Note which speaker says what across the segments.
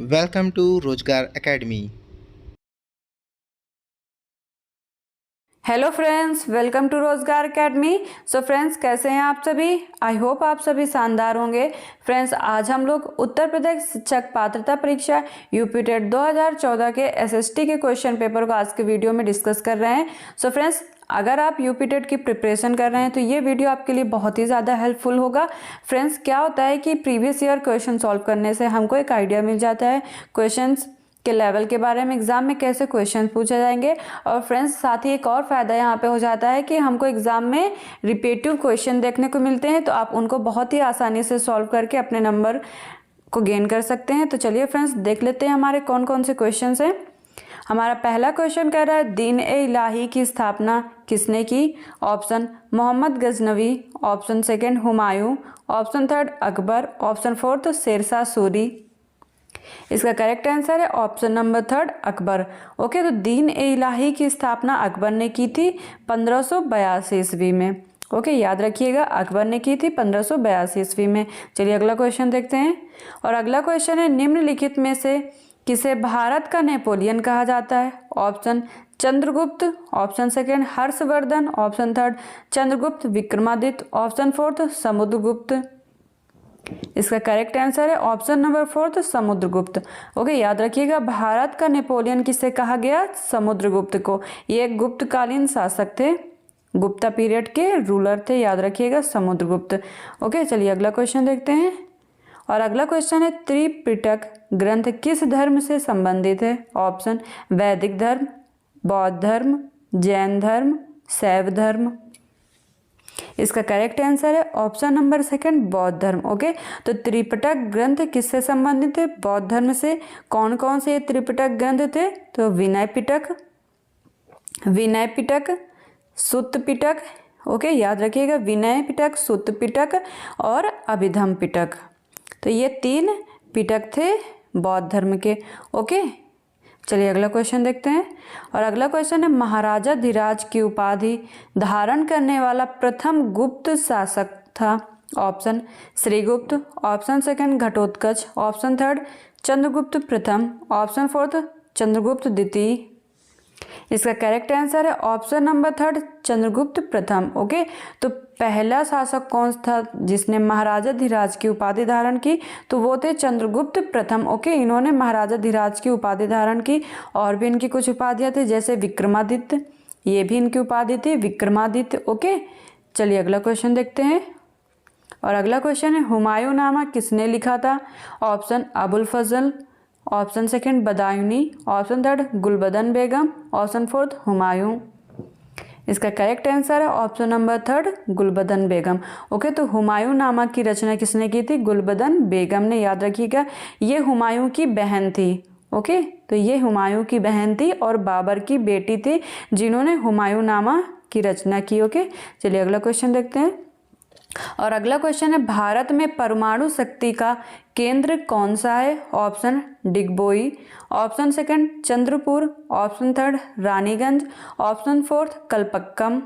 Speaker 1: Welcome to Rozgar academy.
Speaker 2: Hello friends, welcome to Rozgar academy. So friends, कैसे हैं आप सभी? आई होप आप सभी शानदार होंगे। फ्रेंड्स, आज हम लोग उत्तर प्रदेश शिक्षक पात्रता परीक्षा यूपी टेट 2014 के एसएसटी के क्वेश्चन पेपर को आज के वीडियो में डिस्कस कर रहे हैं। सो फ्रेंड्स, अगर आप यूपी टेट की प्रिपरेशन कर रहे हैं तो ये वीडियो आपके लिए बहुत ही ज़्यादा हेल्पफुल होगा। फ्रेंड्स, क्या होता है कि प्रीवियस ईयर क्वेश्चन सॉल्व करने से हमको एक आइडिया मिल जाता है क्वेश्चंस के लेवल के बारे में, एग्जाम में कैसे क्वेश्चन पूछे जाएंगे। और फ्रेंड्स, साथ ही एक और फ़ायदा यहाँ पे हो जाता है कि हमको एग्जाम में रिपीटिव क्वेश्चन देखने को मिलते हैं, तो आप उनको बहुत ही आसानी से सॉल्व करके अपने नंबर को गेन कर सकते हैं। तो चलिए फ्रेंड्स, देख लेते हैं हमारे कौन कौन से क्वेश्चन हैं। हमारा पहला क्वेश्चन कह रहा है दीन ए इलाही की स्थापना किसने की? Option Mohammad Ghaznavi, option second Humayun, option third Akbar, option fourth Sher Shah Suri. इसका करेक्ट आंसर है option number third Akbar. Okay, तो दीन ए इलाही की स्थापना अकबर ने की थी 1582 ईस्वी में। ओके, याद रखिएगा, अकबर ने की थी 1582 ईस्वी में। चलिए अगला क्वेश्चन देखते हैं। और अगला क्वेश्चन है निम्नलिखित में से किसे भारत का नेपोलियन कहा जाता है? Option Chandragupta, option second Harshvardhan, option third Chandragupta Vikramaditya, option fourth Samudragupta. इसका करेक्ट आंसर है option number fourth Samudragupta. Okay, याद रखिएगा, भारत का नेपोलियन किसे कहा गया? समुद्रगुप्त को। ये एक गुप्तकालीन शासक थे, गुप्ता पीरियड के रूलर थे, याद रखिएगा, समुद्रगुप्त। ओके, चलिए अगला क्वेश्चन देखते हैं। और अगला क्वेश्चन है त्रिपिटक ग्रंथ किस धर्म से संबंधित है? ऑप्शन वैदिक धर्म, बौद्ध धर्म, जैन धर्म, शैव धर्म। इसका करेक्ट आंसर है ऑप्शन नंबर सेकंड बौद्ध धर्म। ओके, तो त्रिपिटक ग्रंथ किससे संबंधित है? बौद्ध धर्म से। कौन कौन से त्रिपिटक ग्रंथ थे? तो विनय पिटक, सुत्त पिटक। ओके, याद रखिएगा, विनय पिटक, सुत्त पिटक और अभिधम पिटक। तो ये 3 पिटक थे बौद्ध धर्म के। ओके, चलिए अगला क्वेश्चन देखते हैं। और अगला क्वेश्चन है महाराजा धीराज की उपाधि धारण करने वाला प्रथम गुप्त शासक था? Option Srigupta, option second Ghatotkacha, option third Chandragupta प्रथम, ऑप्शन फोर्थ चंद्रगुप्त द्वितीय। इसका करेक्ट आंसर है ऑप्शन नंबर थर्ड चंद्रगुप्त प्रथम। ओके, तो पहला शासक कौन था जिसने महाराजा धीराज की उपाधि धारण की? तो वो थे चंद्रगुप्त प्रथम। ओके, इन्होंने महाराजा धीराज की उपाधि धारण की। और भी इनकी कुछ उपाधियां थी, जैसे विक्रमादित्य, ये भी इनकी उपाधि थी विक्रमादित्य। ओके, चलिए अगला क्वेश्चन देखते हैं। और अगला क्वेश्चन है हुमायूं नामा किसने लिखा था? Option Abul Fazal, option second Badayuni, option third Gulbadan Begum, option fourth Humayun. इसका करेक्ट आंसर है option number third Gulbadan Begum. Okay, तो हुमायूं नामा की रचना किसने की थी? गुलबदन बेगम ने। याद रखिएगा, ये हुमायूं की बहन थी। ओके, तो ये हुमायूं की बहन थी और बाबर की बेटी थी जिन्होंने हुमायूं नामा की रचना की। ओके, चलिए अगला क्वेश्चन देखते हैं। और अगला क्वेश्चन है भारत में परमाणु शक्ति का केंद्र कौन सा है? Option Digboi, option second Chandrapur, option third Raniganj, option fourth Kalpakkam.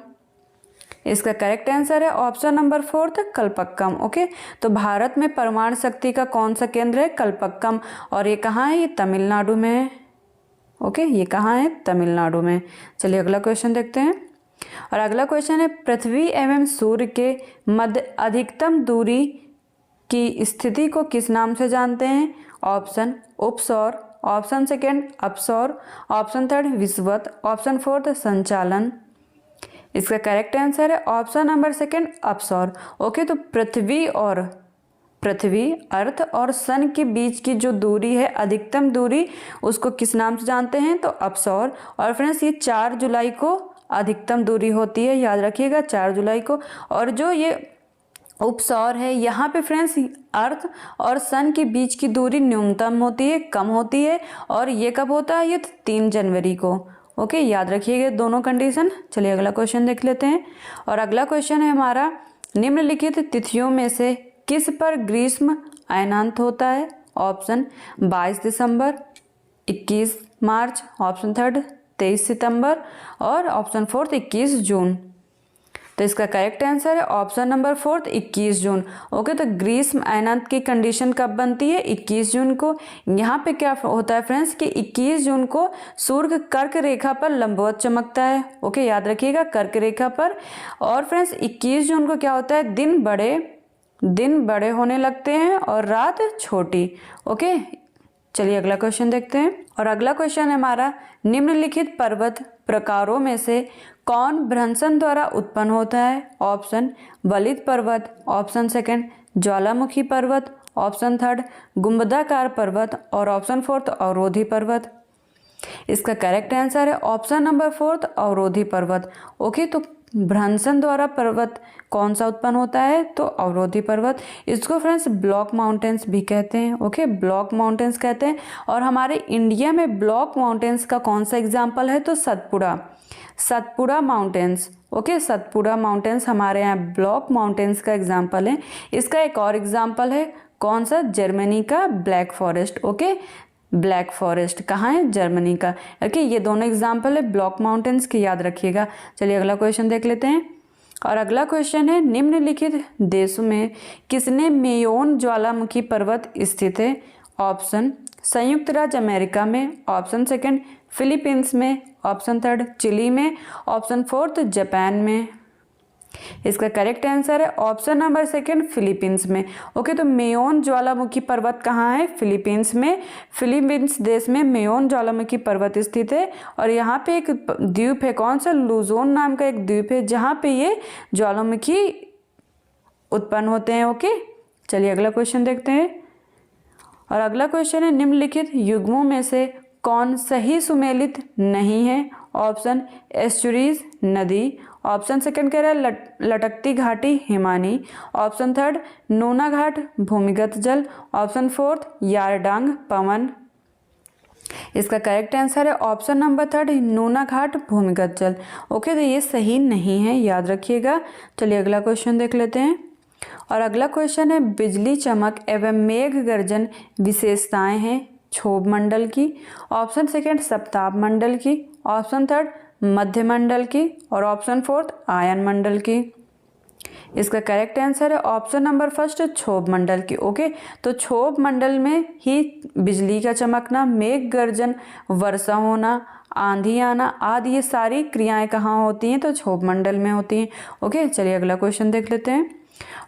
Speaker 2: इसका करेक्ट आंसर है option number fourth Kalpakkam. Okay, तो भारत में परमाणु शक्ति का कौन सा केंद्र है? कलपक्कम। और ये कहाँ है? ये तमिलनाडु में है। ओके, ये कहाँ है? तमिलनाडु में। चलिए अगला क्वेश्चन देखते हैं। और अगला क्वेश्चन है पृथ्वी एवं सूर्य के मध्य अधिकतम दूरी की स्थिति को किस नाम से जानते हैं? ऑप्शन उपसौर, ऑप्शन सेकेंड अपसौर, ऑप्शन थर्ड विषुवत, ऑप्शन फोर्थ संचालन। इसका करेक्ट आंसर है ऑप्शन नंबर सेकेंड अपसौर। ओके, तो पृथ्वी अर्थ और सन के बीच की जो दूरी है, अधिकतम दूरी, उसको किस नाम से जानते हैं? तो अपसौर। और फ्रेंड्स, ये 4 जुलाई को अधिकतम दूरी होती है, याद रखिएगा, 4 जुलाई को। और जो ये उपसौर है, यहाँ पे फ्रेंड्स अर्थ और सन के बीच की दूरी न्यूनतम होती है, कम होती है। और ये कब होता है? ये 3 जनवरी को। ओके, याद रखिएगा दोनों कंडीशन। चलिए अगला क्वेश्चन देख लेते हैं। और अगला क्वेश्चन है हमारा निम्नलिखित तिथियों में से किस पर ग्रीष्म अयनांत होता है? ऑप्शन 22 दिसंबर, 21 मार्च, ऑप्शन थर्ड 23 सितंबर और ऑप्शन फोर्थ 21 जून। तो इसका करेक्ट आंसर है ऑप्शन नंबर 4 21 जून। ओके, तो ग्रीष्म अयनांत की कंडीशन कब बनती है? 21 जून को। यहाँ पे क्या होता है फ्रेंड्स कि 21 जून को सूर्य कर्क रेखा पर लंबवत चमकता है। ओके, याद रखिएगा कर्क रेखा पर। और फ्रेंड्स 21 जून को क्या होता है? दिन बड़े होने लगते हैं और रात छोटी। ओके, चलिए अगला क्वेश्चन देखते हैं। और अगला क्वेश्चन है हमारा, निम्नलिखित पर्वत प्रकारों में से कौन भ्रंशन द्वारा उत्पन्न होता है? ऑप्शन वलित पर्वत, ऑप्शन सेकंड ज्वालामुखी पर्वत, ऑप्शन थर्ड गुंबदाकार पर्वत और ऑप्शन फोर्थ अवरोधी पर्वत। इसका करेक्ट आंसर है ऑप्शन नंबर 4 अवरोधी पर्वत। ओके, तो भ्रंशन द्वारा पर्वत कौन सा उत्पन्न होता है? तो अवरोधी पर्वत। इसको फ्रेंड्स ब्लॉक माउंटेन्स भी कहते हैं। ओके, ब्लॉक माउंटेन्स कहते हैं। और हमारे इंडिया में ब्लॉक माउंटेन्स का कौन सा एग्जाम्पल है? तो Satpura mountains. Okay, Satpura mountains हमारे यहाँ ब्लॉक माउंटेन्स का एग्जाम्पल है। इसका एक और एग्जाम्पल है कौन सा? जर्मनी का black forest. Okay, black forest कहाँ है? जर्मनी का। ओके, ये दोनों एग्जाम्पल है ब्लॉक माउंटेन्स की, याद रखिएगा। चलिए अगला क्वेश्चन देख लेते हैं। और अगला क्वेश्चन है, निम्नलिखित देशों में किसने मेयोन ज्वालामुखी पर्वत स्थित है? ऑप्शन संयुक्त राज्य अमेरिका में, ऑप्शन सेकंड फिलीपींस में, ऑप्शन थर्ड चिली में, ऑप्शन फोर्थ जापान में। इसका करेक्ट आंसर है ऑप्शन नंबर सेकंड फिलीपींस में। ओके, तो मेयोन ज्वालामुखी पर्वत कहाँ है? फिलीपींस में। फिलीपींस देश में मेयोन ज्वालामुखी पर्वत स्थित है। और यहाँ पे एक द्वीप है, कौन सा? लुजोन नाम का एक द्वीप है जहाँ पे ये ज्वालामुखी उत्पन्न होते हैं। ओके, चलिए अगला क्वेश्चन देखते हैं। और अगला क्वेश्चन है, निम्नलिखित युग्मों में से कौन सही सुमेलित नहीं है? ऑप्शन एस्चुरीज नदी, ऑप्शन सेकंड कह रहा है लटकती घाटी हिमानी, ऑप्शन थर्ड नूना घाट भूमिगत जल, ऑप्शन फोर्थ यारडांग पवन। इसका करेक्ट आंसर है ऑप्शन नंबर थर्ड नूना घाट भूमिगत जल। ओके, तो ये सही नहीं है, याद रखिएगा। चलिए अगला क्वेश्चन देख लेते हैं। और अगला क्वेश्चन है, बिजली चमक एवं मेघ गर्जन विशेषताएं हैं क्षोभ मंडल की, ऑप्शन सेकंड सप्ताह मंडल की, ऑप्शन थर्ड मध्य मंडल की और ऑप्शन फोर्थ आयन मंडल की। इसका करेक्ट आंसर है ऑप्शन नंबर फर्स्ट क्षोभ मंडल की। ओके, तो क्षोभ मंडल में ही बिजली का चमकना, मेघ गर्जन, वर्षा होना, आंधी आना आदि ये सारी क्रियाएं कहाँ होती हैं? तो क्षोभ मंडल में होती हैं। ओके, चलिए अगला क्वेश्चन देख लेते हैं।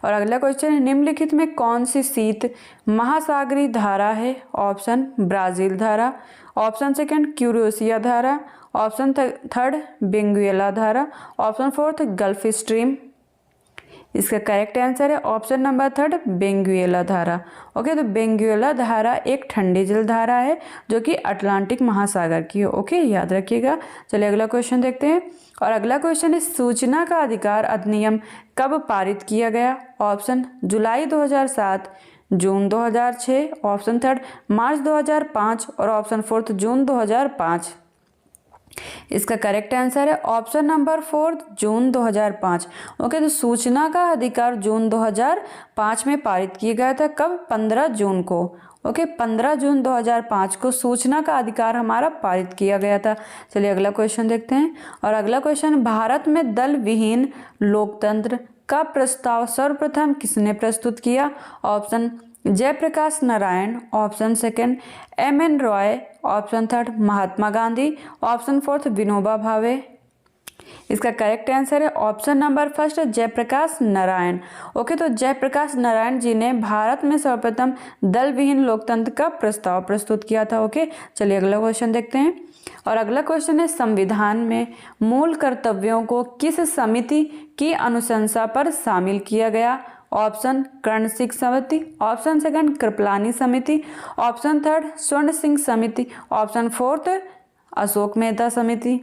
Speaker 2: और अगला क्वेश्चन है, निम्नलिखित में कौन सी शीत महासागरीय धारा है? ऑप्शन ब्राजील धारा, ऑप्शन सेकंड क्यूरोसिया धारा, ऑप्शन थर्ड बेंगुएला धारा, ऑप्शन फोर्थ गल्फ स्ट्रीम। इसका करेक्ट आंसर है ऑप्शन नंबर थर्ड बेंगुएला धारा। ओके, तो बेंगुएला धारा एक ठंडी जल धारा है जो कि अटलांटिक महासागर की है। ओके, याद रखिएगा। चलिए अगला क्वेश्चन देखते हैं। और अगला क्वेश्चन है, सूचना का अधिकार अधिनियम कब पारित किया गया? ऑप्शन जुलाई 2007, जून 2006, ऑप्शन थर्ड मार्च 2005 और ऑप्शन फोर्थ जून 2005। इसका करेक्ट आंसर है ऑप्शन नंबर 4 जून 2005। ओके, तो सूचना का अधिकार जून 2005 में पारित किया गया था। कब? 15 जून को। ओके, 15 जून 2005 को सूचना का अधिकार हमारा पारित किया गया था। चलिए अगला क्वेश्चन देखते हैं। और अगला क्वेश्चन, भारत में दल विहीन लोकतंत्र का प्रस्ताव सर्वप्रथम किसने प्रस्तुत किया? Option Jayaprakash Narayan, option second M N. Roy, option third Mahatma Gandhi, option fourth Vinoba Bhave. इसका करेक्ट आंसर है option number first Jayaprakash Narayan. Okay, तो जयप्रकाश नारायण जी ने भारत में सर्वप्रथम दल विहीन लोकतंत्र का प्रस्ताव प्रस्तुत किया था। ओके, चलिए अगला क्वेश्चन देखते हैं। और अगला क्वेश्चन है, संविधान में मूल कर्तव्यों को किस समिति की अनुशंसा पर शामिल किया गया? ऑप्शन कर्ण सिंह समिति, ऑप्शन सेकंड कृपलानी समिति, ऑप्शन थर्ड स्वर्ण सिंह समिति, ऑप्शन फोर्थ अशोक मेहता समिति।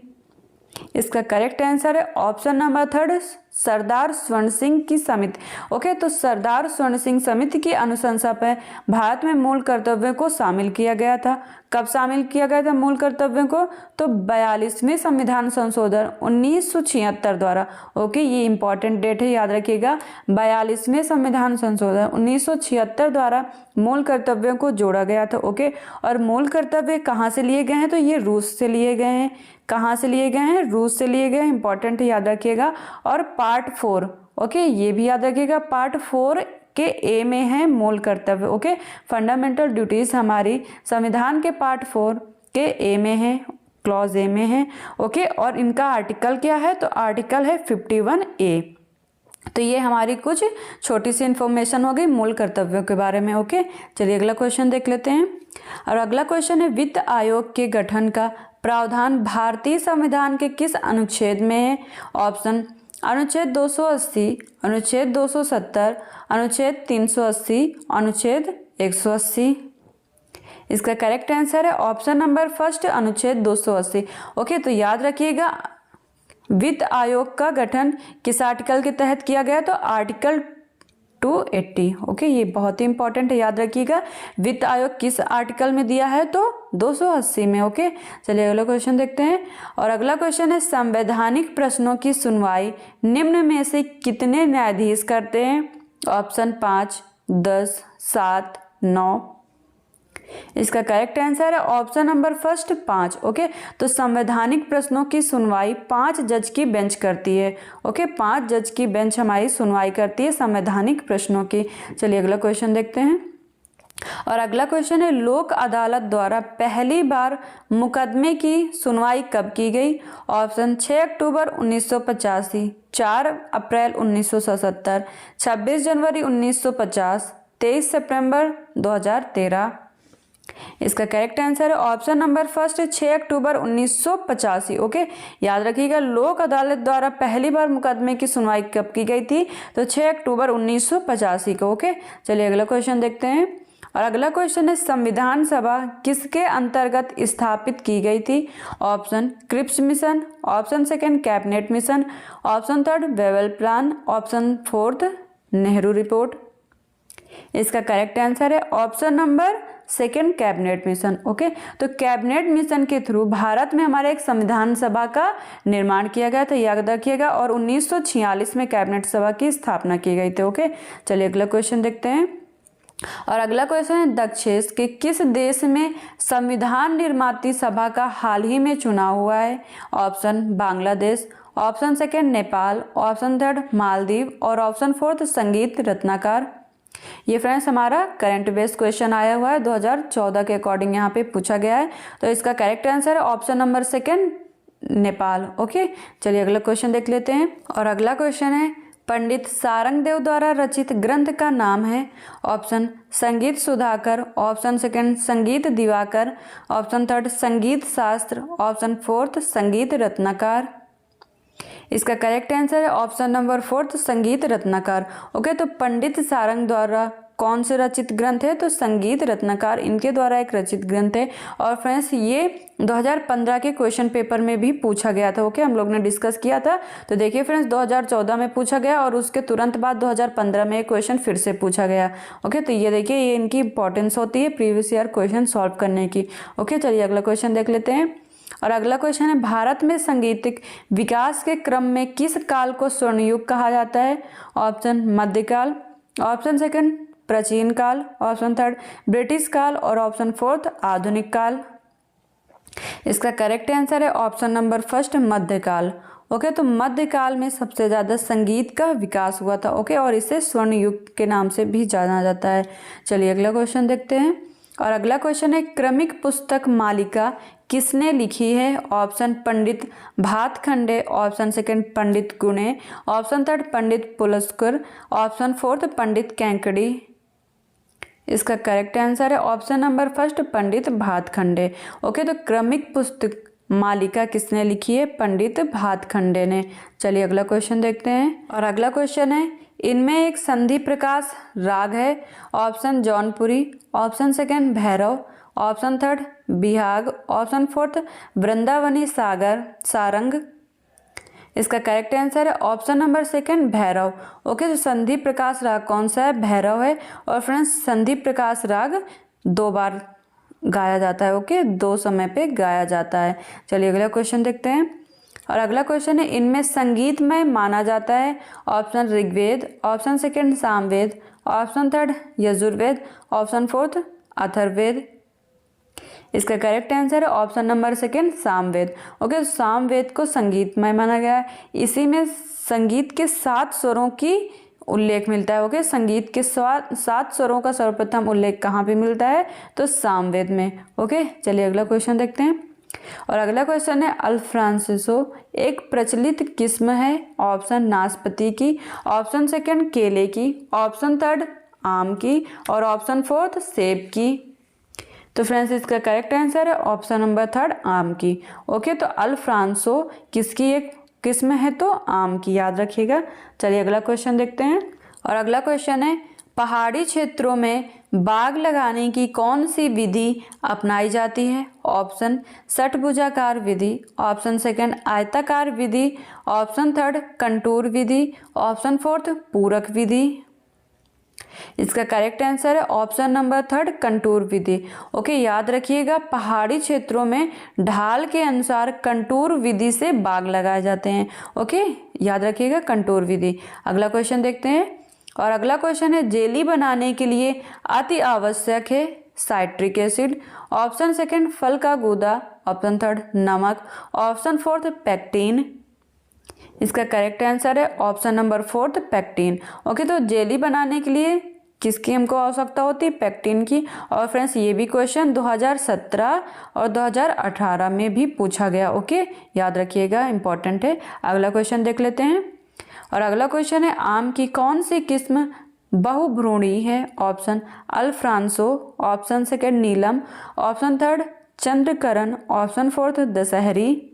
Speaker 2: इसका करेक्ट आंसर है ऑप्शन नंबर थर्ड सरदार स्वर्ण सिंह की समिति। ओके, तो सरदार स्वर्ण सिंह समिति की अनुशंसा पर भारत में मूल कर्तव्यों को शामिल किया गया था। कब शामिल किया गया था मूल कर्तव्यों को? तो 42वें संविधान संशोधन 1976 द्वारा। ओके, ये इंपॉर्टेंट डेट है, याद रखिएगा। 42वें संविधान संशोधन 1976 द्वारा मूल कर्तव्यों को जोड़ा गया था। ओके, और मूल कर्तव्य कहाँ से लिए गए हैं? तो ये रूस से लिए गए हैं। कहाँ से लिए गए हैं? रूस से लिए गए हैं, इंपॉर्टेंट है, याद रखिएगा। और पार्ट 4, ओके, ये भी याद रखिएगा, पार्ट 4 के ए में है मूल कर्तव्य, ओके। फंडामेंटल ड्यूटीज हमारी संविधान के पार्ट 4 के ए में है, क्लॉज ए में है, ओके। और इनका आर्टिकल क्या है, तो आर्टिकल है 51A। तो ये हमारी कुछ छोटी सी इन्फॉर्मेशन हो गई मूल कर्तव्यों के बारे में, ओके। चलिए अगला क्वेश्चन देख लेते हैं। और अगला क्वेश्चन है, वित्त आयोग के गठन का प्रावधान भारतीय संविधान के किस अनुच्छेद में है? ऑप्शन अनुच्छेद 280, अनुच्छेद 270, अनुच्छेद 380, अनुच्छेद 180। इसका करेक्ट आंसर है ऑप्शन नंबर फर्स्ट, अनुच्छेद 280, ओके। तो याद रखिएगा वित्त आयोग का गठन किस आर्टिकल के तहत किया गया, तो आर्टिकल 280, ओके। ये बहुत ही इंपॉर्टेंट है, याद रखिएगा वित्त आयोग किस आर्टिकल में दिया है, तो 280 में, ओके। चलिए अगला क्वेश्चन देखते हैं। और अगला क्वेश्चन है, संवैधानिक प्रश्नों की सुनवाई निम्न में से कितने न्यायाधीश करते हैं? ऑप्शन 5, 10, 7, 9। इसका करेक्ट आंसर है ऑप्शन नंबर फर्स्ट 5, ओके। तो संवैधानिक प्रश्नों की सुनवाई 5 जज की बेंच करती है, ओके। 5 जज की बेंच हमारी सुनवाई करती है संवैधानिक प्रश्नों की। चलिए अगला क्वेश्चन देखते हैं। और अगला क्वेश्चन है, लोक अदालत द्वारा पहली बार मुकदमे की सुनवाई कब की गई? ऑप्शन 6 अक्टूबर 1985, 4 अप्रैल 1977, 26 जनवरी 1950, 23 सितंबर 2013। इसका करेक्ट आंसर है ऑप्शन नंबर फर्स्ट 6 अक्टूबर 1985, ओके। याद रखिएगा लोक अदालत द्वारा पहली बार मुकदमे की सुनवाई कब की गई थी, तो 6 अक्टूबर 1985 को, ओके। चलिए अगला क्वेश्चन देखते हैं। और अगला क्वेश्चन है, संविधान सभा किसके अंतर्गत स्थापित की गई थी? Option Cripps mission, option second cabinet mission, option third Wavell plan, option fourth Nehru report. इसका करेक्ट आंसर है option number second cabinet mission, okay. तो कैबिनेट मिशन के थ्रू भारत में हमारे एक संविधान सभा का निर्माण किया गया था, याद रखिएगा। और 1946 में कैबिनेट सभा की स्थापना की गई थी, ओके। चलिए अगला क्वेश्चन देखते हैं। और अगला क्वेश्चन है, दक्षिण के किस देश में संविधान निर्माती सभा का हाल ही में चुनाव हुआ है? Option Bangladesh, option second Nepal, option third Maldives और ऑप्शन फोर्थ संगीत रत्नाकर। ये फ्रेंड्स हमारा करंट बेस्ड क्वेश्चन आया हुआ है 2014 के अकॉर्डिंग यहाँ पे पूछा गया है। तो इसका करेक्ट आंसर है option number second Nepal, okay. चलिए अगला क्वेश्चन देख लेते हैं। और अगला क्वेश्चन है, पंडित सारंगदेव द्वारा रचित ग्रंथ का नाम है? ऑप्शन संगीत सुधाकर, ऑप्शन सेकेंड संगीत दिवाकर, ऑप्शन थर्ड संगीत शास्त्र, ऑप्शन फोर्थ संगीत रत्नाकर। इसका करेक्ट आंसर है ऑप्शन नंबर फोर्थ संगीत रत्नाकर, ओके। तो पंडित सारंग द्वारा कौन से रचित ग्रंथ है? तो संगीत रत्नाकर इनके द्वारा एक रचित ग्रंथ है। और फ्रेंड्स ये 2015 के क्वेश्चन पेपर में भी पूछा गया था, ओके। हम लोग ने डिस्कस किया था। तो देखिए फ्रेंड्स 2014 में पूछा गया और उसके तुरंत बाद 2015 में क्वेश्चन फिर से पूछा गया, ओके। तो ये देखिए ये इनकी इंपॉर्टेंस होती है प्रीवियस ईयर क्वेश्चन सॉल्व करने की, ओके। चलिए अगला क्वेश्चन देख लेते हैं। और अगला क्वेश्चन है, भारत में सांगीतिक विकास के क्रम में किस काल को स्वर्ण युग कहा जाता है? ऑप्शन मध्यकाल, ऑप्शन सेकंड प्राचीन काल, ऑप्शन थर्ड ब्रिटिश काल और ऑप्शन फोर्थ आधुनिक काल। इसका करेक्ट आंसर है ऑप्शन नंबर फर्स्ट मध्यकाल, ओके। तो मध्यकाल में सबसे ज़्यादा संगीत का विकास हुआ था, ओके। और इसे स्वर्ण युग के नाम से भी जाना जाता है। चलिए अगला क्वेश्चन देखते हैं। और अगला क्वेश्चन है, क्रमिक पुस्तक मालिका किसने लिखी है? ऑप्शन पंडित भातखंडे, ऑप्शन सेकंड पंडित गुणे, ऑप्शन थर्ड पंडित पुलस्कर, ऑप्शन फोर्थ पंडित कैंकड़ी। इसका करेक्ट आंसर है ऑप्शन नंबर फर्स्ट पंडित भातखंडे, ओके। तो क्रमिक पुस्तक मालिका किसने लिखी है? पंडित भातखंडे ने। चलिए अगला क्वेश्चन देखते हैं। और अगला क्वेश्चन है, इनमें एक संधि प्रकाश राग है? Option Jaunpuri, option second Bhairav, option third Bihag, option fourth Vrindavani Sagar Sarang. इसका करेक्ट आंसर है option number second Bhairav, okay. तो संधि प्रकाश राग कौन सा है? भैरव है। और फ्रेंड्स संधि प्रकाश राग 2 बार गाया जाता है, ओके। 2 समय पे गाया जाता है। चलिए अगला क्वेश्चन देखते हैं। और अगला क्वेश्चन है, इनमें संगीतमय माना जाता है? Option Rigveda, option second Samaveda, option third Yajurveda, option fourth Atharvaveda. इसका करेक्ट आंसर है option number second Samaveda. Okay, Samaveda को संगीतमय माना गया है। इसी में संगीत के 7 स्वरों की उल्लेख मिलता है। ओके, संगीत के 7 स्वरों का सर्वप्रथम उल्लेख कहाँ पे मिलता है? तो सामवेद में। ओके, चलिए अगला क्वेश्चन देखते हैं। और अगला क्वेश्चन है अल्फ्रांसिसो एक प्रचलित किस्म है। ऑप्शन नाशपाती की, ऑप्शन सेकंड केले की, ऑप्शन थर्ड आम की और ऑप्शन फोर्थ सेब की। तो फ्रेंड्स इसका करेक्ट आंसर है ऑप्शन नंबर थर्ड आम की। ओके, तो अल्फ्रांसो किसकी एक किस्म है? तो आम की, याद रखिएगा। चलिए अगला क्वेश्चन देखते हैं। और अगला क्वेश्चन है पहाड़ी क्षेत्रों में बाग लगाने की कौन सी विधि अपनाई जाती है? ऑप्शन षटभुजाकार विधि, ऑप्शन सेकंड आयताकार विधि, ऑप्शन थर्ड कंटूर विधि, ऑप्शन फोर्थ पूरक विधि। इसका करेक्ट आंसर है ऑप्शन नंबर थर्ड कंटूर विधि। ओके, याद रखिएगा पहाड़ी क्षेत्रों में ढाल के अनुसार कंटूर विधि से बाग लगाए जाते हैं। ओके, याद रखिएगा कंटूर विधि। अगला क्वेश्चन देखते हैं। और अगला क्वेश्चन है जेली बनाने के लिए अति आवश्यक है साइट्रिक एसिड, ऑप्शन सेकंड फल का गूदा, ऑप्शन थर्ड नमक, ऑप्शन फोर्थ पेक्टिन। इसका करेक्ट आंसर है option number fourth pectin. Okay, तो जेली बनाने के लिए किसकी हमको आवश्यकता होती है? पेक्टिन की। और फ्रेंड्स ये भी क्वेश्चन 2017 और 2018 में भी पूछा गया। ओके, याद रखिएगा, इंपॉर्टेंट है। अगला क्वेश्चन देख लेते हैं। और अगला क्वेश्चन है आम की कौन सी किस्म बहुभ्रूणी है? Option Alphonso, option second Neelam, option third Chandrakaran, option fourth Dussehri.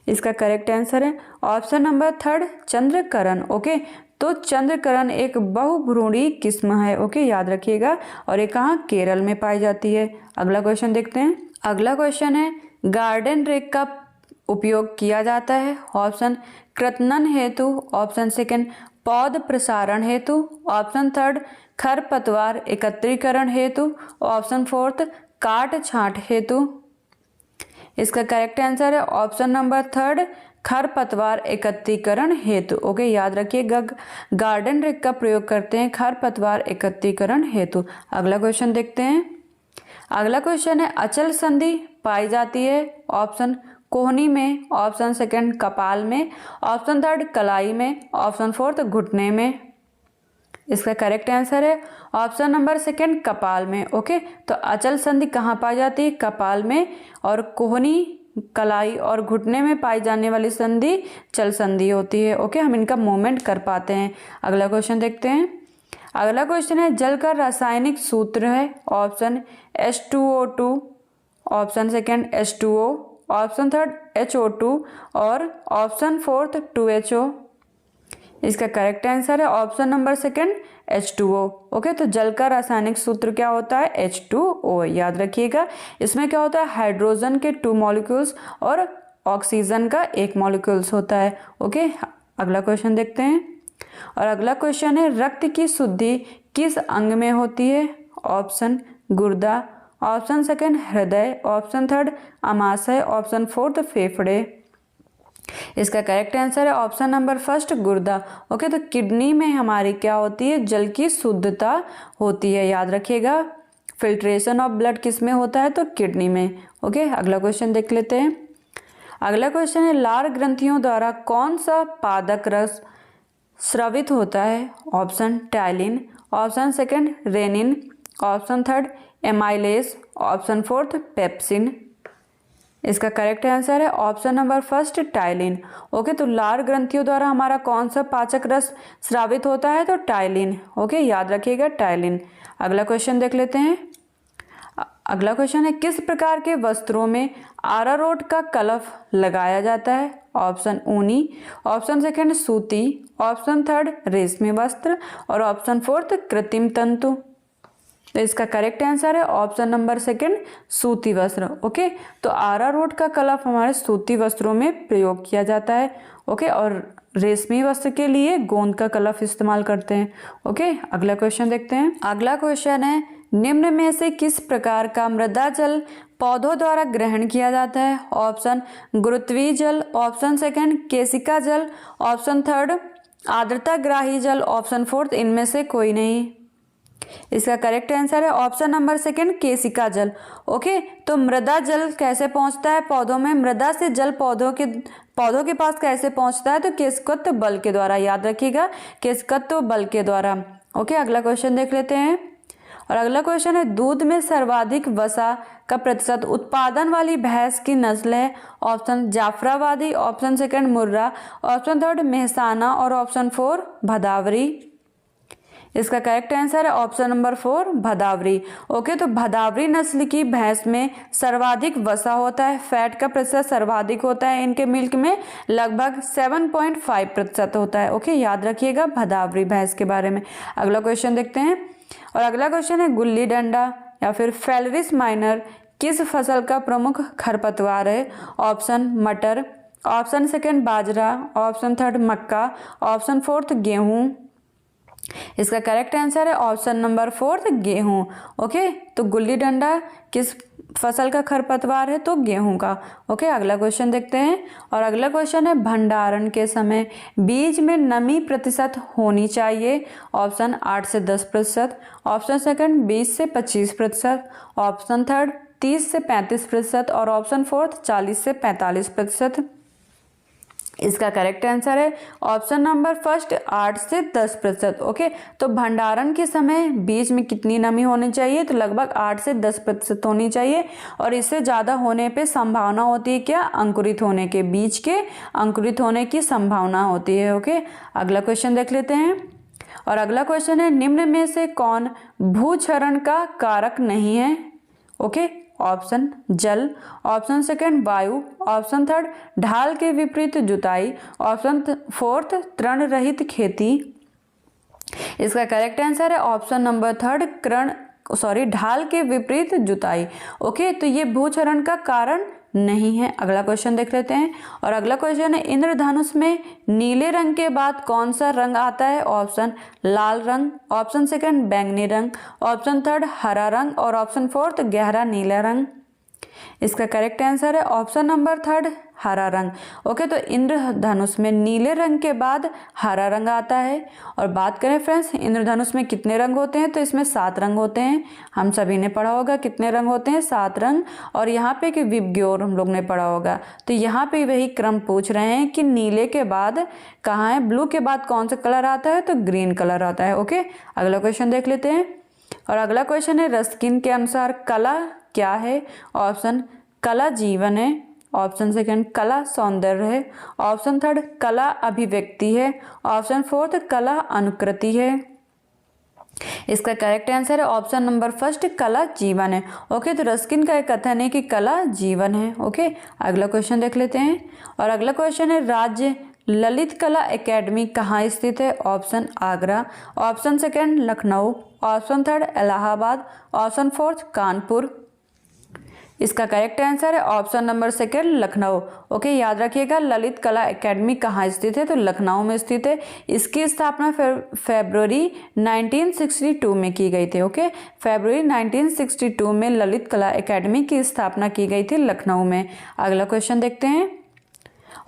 Speaker 2: इसका करेक्ट आंसर है option number third Chandrakaran. Okay, तो चंद्रकरण एक बहुभ्रूणी किस्म है। ओके, याद रखिएगा। और ये कहाँ? केरल में पाई जाती है। अगला क्वेश्चन देखते हैं। अगला क्वेश्चन है गार्डन रेक का उपयोग किया जाता है। ऑप्शन कृंतन हेतु, ऑप्शन सेकंड पौध प्रसारण हेतु, ऑप्शन थर्ड खरपतवार एकत्रीकरण हेतु, ऑप्शन फोर्थ काट छांट हेतु। इसका करेक्ट आंसर है ऑप्शन नंबर थर्ड खरपतवार एकत्रीकरण हेतु। ओके, याद रखिए गार्डन रेक का प्रयोग करते हैं खरपतवार एकत्रीकरण हेतु। अगला क्वेश्चन देखते हैं। अगला क्वेश्चन है अचल संधि पाई जाती है। ऑप्शन कोहनी में, ऑप्शन सेकंड कपाल में, ऑप्शन थर्ड कलाई में, ऑप्शन फोर्थ घुटने में। इसका करेक्ट आंसर है ऑप्शन नंबर सेकंड कपाल में। ओके, तो अचल संधि कहाँ पाई जाती है? कपाल में। और कोहनी, कलाई और घुटने में पाई जाने वाली संधि चल संधि होती है। ओके, हम इनका मूवमेंट कर पाते हैं। अगला क्वेश्चन देखते हैं। अगला क्वेश्चन है जल का रासायनिक सूत्र है। Option H2O2, option second H2O, option third HO2 और ऑप्शन फोर्थ 2HO। इसका करेक्ट आंसर है option number second H2O। Okay, तो जल का रासायनिक सूत्र क्या होता है? H2O, याद रखिएगा। इसमें क्या होता है? हाइड्रोजन के 2 मॉलिक्यूल्स और ऑक्सीजन का 1 मॉलिक्यूल्स होता है। ओके, अगला क्वेश्चन देखते हैं। और अगला क्वेश्चन है रक्त की शुद्धि किस अंग में होती है? ऑप्शन गुर्दा, ऑप्शन सेकंड हृदय, ऑप्शन थर्ड अमाशय, ऑप्शन फोर्थ फेफड़े। इसका करेक्ट आंसर है ऑप्शन नंबर फर्स्ट गुर्दा। ओके, तो किडनी में हमारी क्या होती है? जल की शुद्धता होती है, याद रखिएगा। फिल्ट्रेशन ऑफ ब्लड किस में होता है? तो किडनी में। ओके, अगला क्वेश्चन देख लेते हैं। अगला क्वेश्चन है लार ग्रंथियों द्वारा कौन सा पादक रस स्रावित होता है? Option ptyalin, option second rennin, option third amylase, option fourth pepsin. इसका करेक्ट आंसर है option number first ptyalin. Okay, तो लार ग्रंथियों द्वारा हमारा कौन सा पाचक रस स्रावित होता है? तो टाइलिन। ओके, याद रखिएगा टाइलिन। अगला क्वेश्चन देख लेते हैं। अगला क्वेश्चन है किस प्रकार के वस्त्रों में अरारोट का कलफ लगाया जाता है? ऑप्शन ऊनी, ऑप्शन सेकंड सूती, ऑप्शन थर्ड रेशमी वस्त्र और ऑप्शन फोर्थ कृत्रिम तंतु। तो इसका करेक्ट आंसर है ऑप्शन नंबर सेकंड सूती वस्त्र। ओके, तो अरारोट का कलफ हमारे सूती वस्त्रों में प्रयोग किया जाता है। ओके, और रेशमी वस्त्र के लिए गोंद का कलफ इस्तेमाल करते हैं। ओके, अगला क्वेश्चन देखते हैं। अगला क्वेश्चन है निम्न में से किस प्रकार का मृदा जल पौधों द्वारा ग्रहण किया जाता है? ऑप्शन गुरुत्वीय जल, ऑप्शन सेकंड केशिका जल, ऑप्शन थर्ड आर्द्रताग्राही जल, ऑप्शन फोर्थ इनमें से कोई नहीं। इसका करेक्ट आंसर है ऑप्शन नंबर सेकंड केशिका जल। ओके, तो मृदा जल कैसे पहुंचता है पौधों में, मृदा से जल पौधों के पास कैसे पहुंचता है, तो केशकत्व बल के द्वारा, याद रखिएगा केशकत्व बल के द्वारा। ओके, अगला क्वेश्चन देख लेते हैं। और अगला क्वेश्चन है दूध में सर्वाधिक वसा का प्रतिशत उत्पादन वाली भैंस की नस्ल है। ऑप्शन जाफराबादी, ऑप्शन सेकंड मुर्रा, ऑप्शन थर्ड मेहसाना और ऑप्शन 4 भदावरी। इसका करेक्ट आंसर है ऑप्शन नंबर 4 भदावरी। ओके, तो भदावरी नस्ल की भैंस में सर्वाधिक वसा होता है, फैट का प्रतिशत सर्वाधिक होता है, इनके मिल्क में लगभग 7.5% होता है। ओके, याद रखिएगा भदावरी भैंस के बारे में। अगला क्वेश्चन देखते हैं। और अगला क्वेश्चन है गुल्ली डंडा या फिर फेलरिस माइनर किस फसल का प्रमुख खरपतवार है। ऑप्शन मटर, ऑप्शन सेकंड बाजरा, ऑप्शन थर्ड मक्का, ऑप्शन फोर्थ गेहूं। इसका करेक्ट आंसर है ऑप्शन नंबर 4 गेहूं। ओके, तो गुल्ली डंडा किस फसल का खरपतवार है, तो गेहूं का। ओके, अगला क्वेश्चन देखते हैं। और अगला क्वेश्चन है भंडारण के समय बीज में नमी प्रतिशत होनी चाहिए। ऑप्शन 8 से 10%, ऑप्शन सेकंड 20 से 25%, ऑप्शन थर्ड 30 से 35% और ऑप्शन फोर्थ 40 से 45%। इसका करेक्ट आंसर है ऑप्शन नंबर फर्स्ट 8 से 10%। ओके, तो भंडारण के समय बीज में कितनी नमी होनी चाहिए, तो लगभग 8 से 10% होनी चाहिए। और इससे ज़्यादा होने पे संभावना होती है क्या, अंकुरित होने के, बीज के अंकुरित होने की संभावना होती है। ओके, अगला क्वेश्चन देख लेते हैं। और अगला क्वेश्चन है निम्न में से कौन भूक्षरण का कारक नहीं है। ओके, ऑप्शन जल, ऑप्शन सेकंड वायु, ऑप्शन थर्ड ढाल के विपरीत जुताई, ऑप्शन फोर्थ तृण रहित खेती। इसका करेक्ट आंसर है ऑप्शन नंबर थर्ड ढाल के विपरीत जुताई। ओके, तो ये भूक्षरण का कारण नहीं है। अगला क्वेश्चन देख लेते हैं। और अगला क्वेश्चन है इंद्रधनुष में नीले रंग के बाद कौन सा रंग आता है। ऑप्शन लाल रंग, ऑप्शन सेकंड बैंगनी रंग, ऑप्शन थर्ड हरा रंग और ऑप्शन फोर्थ गहरा नीला रंग। इसका करेक्ट आंसर है ऑप्शन नंबर थर्ड हरा रंग। ओके, तो इंद्रधनुष में नीले रंग के बाद हरा रंग आता है। और बात करें फ्रेंड्स इंद्रधनुष में कितने रंग होते हैं, तो इसमें 7 रंग होते हैं। हम सभी ने पढ़ा होगा कितने रंग होते हैं, 7 रंग। और यहाँ पे कि विबग्योर हम लोग ने पढ़ा होगा। तो यहाँ पे वही क्रम पूछ रहे हैं कि नीले के बाद कहाँ है, ब्लू के बाद कौन सा कलर आता है, तो ग्रीन कलर आता है। ओके, अगला क्वेश्चन देख लेते हैं। और अगला क्वेश्चन है रस्किन के अनुसार कला क्या है। ऑप्शन कला जीवन है, ऑप्शन सेकंड कला सौंदर्य है, ऑप्शन थर्ड कला अभिव्यक्ति है, ऑप्शन फोर्थ कला अनुकृति है। इसका करेक्ट आंसर है ऑप्शन नंबर फर्स्ट कला जीवन है। ओके, तो रस्किन का एक कथन है कि कला जीवन है। ओके, अगला क्वेश्चन देख लेते हैं। और अगला क्वेश्चन है राज्य ललित कला एकेडमी कहाँ स्थित है। Option Agra, option second Lucknow, option third Allahabad, option fourth Kanpur. इसका करेक्ट आंसर है option number second Lucknow. Okay, याद रखिएगा ललित कला एकेडमी कहाँ स्थित है, तो लखनऊ में स्थित है। इसकी स्थापना फरवरी 1962 में की गई थी। ओके, फरवरी 1962 में ललित कला एकेडमी की स्थापना की गई थी लखनऊ में। अगला क्वेश्चन देखते हैं।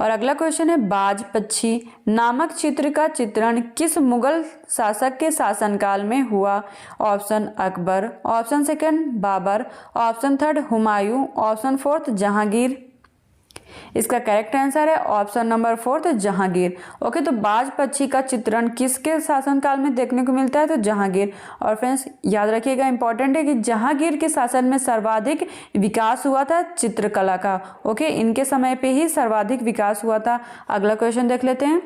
Speaker 2: और अगला क्वेश्चन है बाज पक्षी नामक चित्र का चित्रण किस मुगल शासक के शासनकाल में हुआ। Option Akbar, option second Babur, option third Humayun, option fourth Jahangir. इसका करेक्ट आंसर है option number fourth Jahangir. Okay, तो बाज पक्षी का चित्रण किसके शासनकाल में देखने को मिलता है, तो जहांगीर। और फ्रेंड्स याद रखिएगा इंपॉर्टेंट है कि जहांगीर के शासन में सर्वाधिक विकास हुआ था चित्रकला का। ओके, इनके समय पे ही सर्वाधिक विकास हुआ था। अगला क्वेश्चन देख लेते हैं।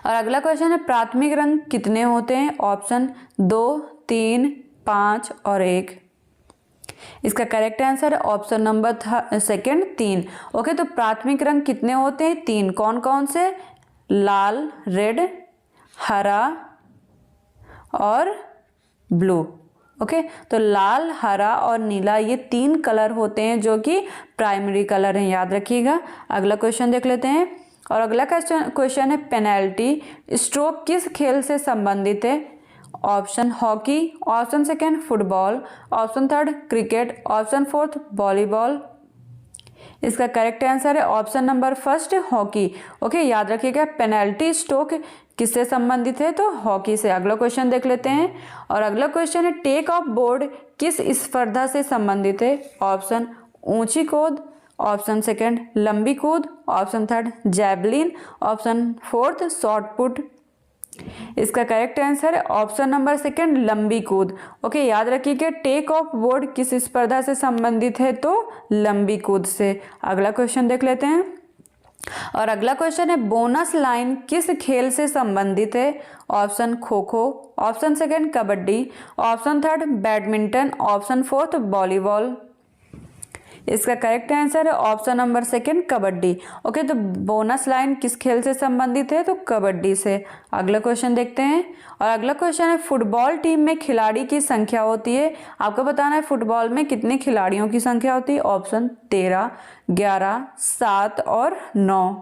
Speaker 2: और अगला क्वेश्चन है प्राथमिक रंग कितने होते हैं। ऑप्शन 2, 3, 5 और 1। इसका करेक्ट आंसर है ऑप्शन नंबर सेकंड 3। ओके, तो प्राथमिक रंग कितने होते हैं, 3। कौन कौन से, लाल, रेड, हरा और ब्लू। ओके, तो लाल, हरा और नीला ये 3 कलर होते हैं जो कि प्राइमरी कलर हैं, याद रखिएगा। अगला क्वेश्चन देख लेते हैं। और अगला क्वेश्चन है पेनल्टी स्ट्रोक किस खेल से संबंधित है। Option hockey, option second football, option third cricket, option fourth volleyball. इसका करेक्ट आंसर है option number first hockey. Okay, याद रखिएगा पेनल्टी स्ट्रोक किससे संबंधित है? तो हॉकी से। अगला क्वेश्चन देख लेते हैं। और अगला क्वेश्चन है टेक ऑफ बोर्ड किस स्पर्धा से संबंधित है? ऑप्शन ऊंची कूद, ऑप्शन सेकंड लंबी कूद, option third javelin, option fourth shot put. इसका करेक्ट आंसर है ऑप्शन नंबर सेकंड लंबी कूद। ओके, याद रखिएगा टेक ऑफ बोर्ड किस स्पर्धा से संबंधित है? तो लंबी कूद से। अगला क्वेश्चन देख लेते हैं। और अगला क्वेश्चन है बोनस लाइन किस खेल से संबंधित है? Option kho kho, option second kabaddi, option third badminton, option fourth volleyball. इसका करेक्ट आंसर है option number second kabaddi. Okay, तो बोनस लाइन किस खेल से संबंधित है? तो कबड्डी से। अगला क्वेश्चन देखते हैं। और अगला क्वेश्चन है फुटबॉल टीम में खिलाड़ी की संख्या होती है, आपको बताना है फुटबॉल में कितने खिलाड़ियों की संख्या होती है? ऑप्शन 13, 11, 7 और 9।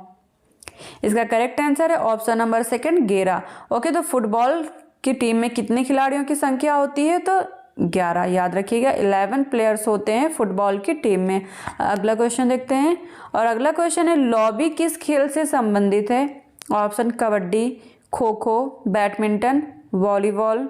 Speaker 2: इसका करेक्ट आंसर है ऑप्शन नंबर सेकंड 11। ओके, तो फुटबॉल की टीम में कितने खिलाड़ियों की संख्या होती है? तो 11। याद रखिएगा 11 प्लेयर्स होते हैं फुटबॉल की टीम में। अगला क्वेश्चन देखते हैं। और अगला क्वेश्चन है लॉबी किस खेल से संबंधित है? Option kabaddi, kho kho, badminton, volleyball.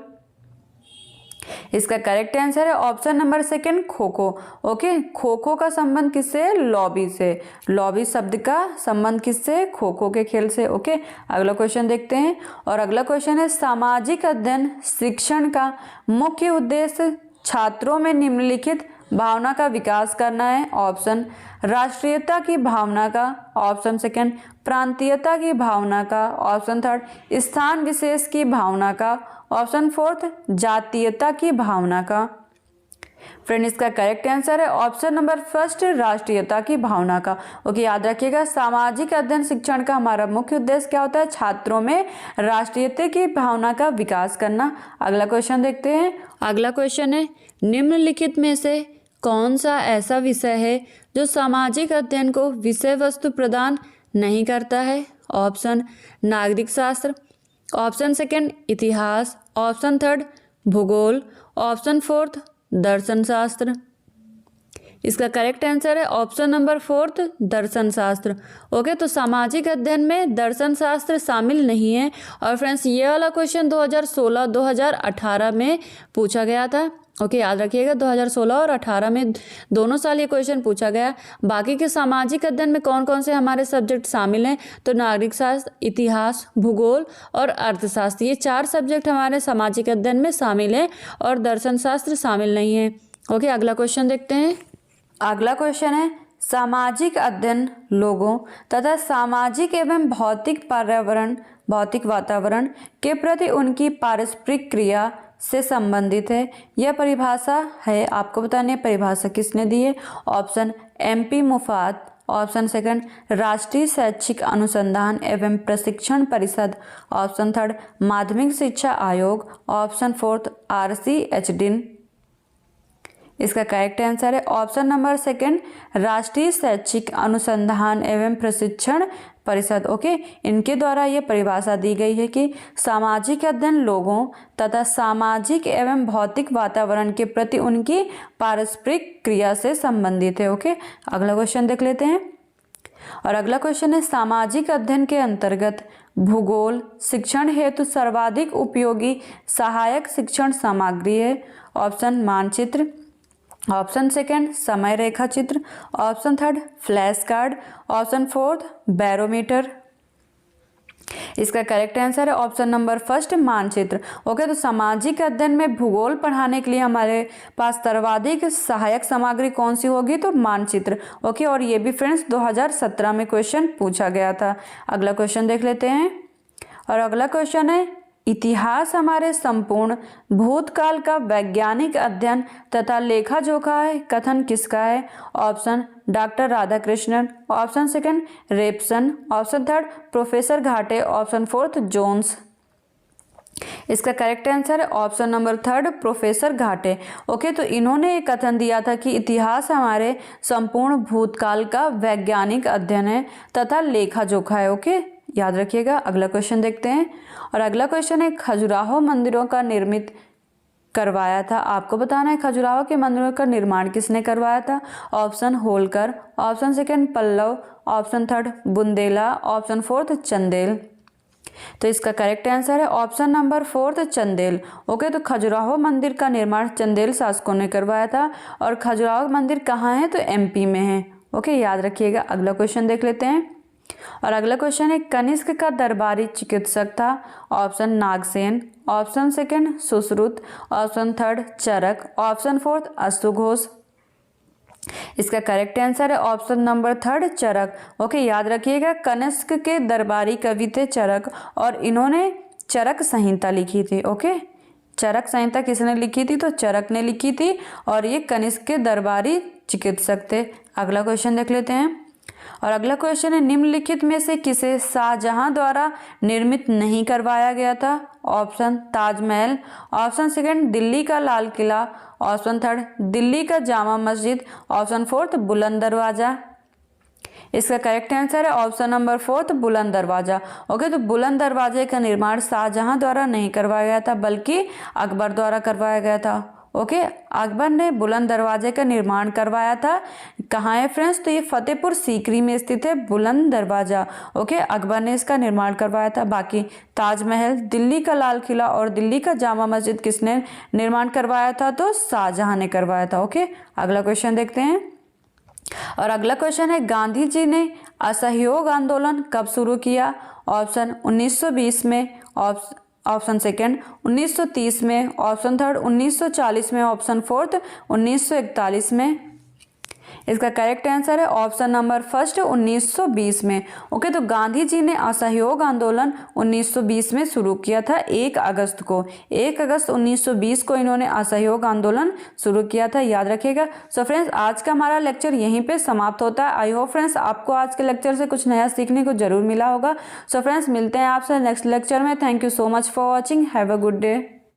Speaker 2: इसका करेक्ट आंसर है option number second kho kho. Okay, kho kho का संबंध किससे है? लॉबी से। लॉबी शब्द का संबंध किससे? खो खो के खेल से। ओके, अगला क्वेश्चन देखते हैं। और अगला क्वेश्चन है सामाजिक अध्ययन शिक्षण का मुख्य उद्देश्य छात्रों में निम्नलिखित भावना का विकास करना है। ऑप्शन राष्ट्रीयता की भावना का, ऑप्शन सेकंड प्रांतीयता की भावना का, ऑप्शन थर्ड स्थान विशेष की भावना का, ऑप्शन फोर्थ जातीयता की भावना का। फ्रेंड, इसका करेक्ट आंसर है ऑप्शन नंबर फर्स्ट राष्ट्रीयता की भावना का। ओके, याद रखिएगा सामाजिक अध्ययन शिक्षण का हमारा मुख्य उद्देश्य क्या होता है? छात्रों में राष्ट्रीयता की भावना का विकास करना। अगला क्वेश्चन देखते हैं। अगला क्वेश्चन है निम्नलिखित में से कौन सा ऐसा विषय है जो सामाजिक अध्ययन को विषय वस्तु प्रदान नहीं करता है? ऑप्शन नागरिक शास्त्र, ऑप्शन सेकंड इतिहास, ऑप्शन थर्ड भूगोल, ऑप्शन फोर्थ दर्शन शास्त्र। इसका करेक्ट आंसर है ऑप्शन नंबर फोर्थ दर्शन शास्त्र। ओके, तो सामाजिक अध्ययन में दर्शन शास्त्र शामिल नहीं है। और फ्रेंड्स, ये वाला क्वेश्चन 2016-2018 में पूछा गया था। ओके, याद रखिएगा 2016 और 18 में दोनों साल ये क्वेश्चन पूछा गया। बाकी के सामाजिक अध्ययन में कौन कौन से हमारे सब्जेक्ट शामिल हैं? तो नागरिक शास्त्र, इतिहास, भूगोल और अर्थशास्त्र, ये 4 सब्जेक्ट हमारे सामाजिक अध्ययन में शामिल हैं और दर्शन शास्त्र शामिल नहीं है। ओके, अगला क्वेश्चन देखते हैं। अगला क्वेश्चन है सामाजिक अध्ययन लोगों तथा सामाजिक एवं भौतिक वातावरण के प्रति उनकी पारस्परिक क्रिया से संबंधित है। यह परिभाषा है, आपको बतानी है परिभाषा किसने दी है? ऑप्शन MP मुफात, ऑप्शन सेकंड राष्ट्रीय शैक्षिक अनुसंधान एवं प्रशिक्षण परिषद, ऑप्शन थर्ड माध्यमिक शिक्षा आयोग, ऑप्शन फोर्थ RC एचडिन। इसका करेक्ट आंसर है ऑप्शन नंबर सेकंड राष्ट्रीय शैक्षिक अनुसंधान एवं प्रशिक्षण परिषद। ओके, इनके द्वारा ये परिभाषा दी गई है कि सामाजिक अध्ययन लोगों तथा सामाजिक एवं भौतिक वातावरण के प्रति उनकी पारस्परिक क्रिया से संबंधित है। ओके, अगला क्वेश्चन देख लेते हैं। और अगला क्वेश्चन है सामाजिक अध्ययन के अंतर्गत भूगोल शिक्षण हेतु सर्वाधिक उपयोगी सहायक शिक्षण सामग्री है। ऑप्शन मानचित्र, ऑप्शन सेकंड समय रेखा चित्र, option third flash card, option fourth barometer. इसका करेक्ट आंसर है ऑप्शन नंबर फर्स्ट मानचित्र। ओके, तो सामाजिक अध्ययन में भूगोल पढ़ाने के लिए हमारे पास सर्वाधिक सहायक सामग्री कौन सी होगी? तो मानचित्र। ओके, और ये भी फ्रेंड्स 2017 में क्वेश्चन पूछा गया था। अगला क्वेश्चन देख लेते हैं। और अगला क्वेश्चन है इतिहास हमारे संपूर्ण भूतकाल का वैज्ञानिक अध्ययन तथा लेखा जोखा है कथन किसका है? Option doctor Radhakrishnan, option second Raphson, option third professor घाटे, ऑप्शन फोर्थ जोन्स। इसका करेक्ट आंसर है ऑप्शन नंबर थर्ड प्रोफेसर घाटे। ओके, तो इन्होंने एक कथन दिया था कि इतिहास हमारे संपूर्ण भूतकाल का वैज्ञानिक अध्ययन है तथा लेखा जोखा है। ओके, याद रखिएगा। अगला क्वेश्चन देखते हैं। और अगला क्वेश्चन है खजुराहो मंदिरों का निर्मित करवाया था, आपको बताना है खजुराहो के मंदिरों का निर्माण किसने करवाया था? Option Holkar, option second Pallava, option third Bundela, option fourth Chandela. तो इसका करेक्ट आंसर है ऑप्शन नंबर 4 चंदेल। ओके, तो खजुराहो मंदिर का निर्माण चंदेल शासकों ने करवाया था और खजुराहो मंदिर कहाँ है तो एमपी में है। ओके, याद रखिएगा। अगला क्वेश्चन देख लेते हैं और अगला क्वेश्चन है कनिष्क का दरबारी चिकित्सक था। Option Nagasena, option second Sushruta, option third Charaka, option fourth अश्वघोष। इसका करेक्ट आंसर है ऑप्शन नंबर 3 चरक। ओके, याद रखिएगा कनिष्क के दरबारी कवि थे चरक और इन्होंने चरक संहिता लिखी थी। ओके, चरक संहिता किसने लिखी थी तो चरक ने लिखी थी और ये कनिष्क के दरबारी चिकित्सक थे। अगला क्वेश्चन देख लेते हैं और अगला क्वेश्चन है निम्नलिखित में से किसे शाहजहां द्वारा निर्मित नहीं करवाया गया था। Option Taj Mahal, option second Delhi का लाल किला, ऑप्शन थर्ड दिल्ली का जामा मस्जिद, ऑप्शन फोर्थ बुलंद दरवाजा। इसका करेक्ट आंसर है ऑप्शन नंबर 4 बुलंद दरवाजा। ओके, तो बुलंद दरवाजे का निर्माण शाहजहां द्वारा नहीं करवाया गया था बल्कि अकबर द्वारा करवाया गया था। ओके, अकबर ने बुलंद दरवाजे का निर्माण करवाया था। कहाँ है फ्रेंड्स तो ये फतेहपुर सीकरी में स्थित है बुलंद दरवाजा। ओके, अकबर ने इसका निर्माण करवाया था। बाकी ताजमहल, दिल्ली का लाल किला और दिल्ली का जामा मस्जिद किसने निर्माण करवाया था तो शाहजहां ने करवाया था। ओके, अगला क्वेश्चन देखते हैं और अगला क्वेश्चन है गांधी जी ने असहयोग आंदोलन कब शुरू किया। ऑप्शन 1920 में, ऑप्शन सेकंड 1930 में, ऑप्शन थर्ड 1940 में, ऑप्शन फोर्थ 1941 में। इसका करेक्ट आंसर है ऑप्शन नंबर 1 1920 में। ओके, तो गांधी जी ने असहयोग आंदोलन 1920 में शुरू किया था 1 अगस्त को। 1 अगस्त 1920 को इन्होंने असहयोग आंदोलन शुरू किया था, याद रखिएगा। सो फ्रेंड्स, आज का हमारा लेक्चर यहीं पे समाप्त होता है। आई होप फ्रेंड्स आपको आज के लेक्चर से कुछ नया सीखने को जरूर मिला होगा। सो फ्रेंड्स, मिलते हैं आपसे नेक्स्ट लेक्चर में। Thank you so much for watching. Have a good day.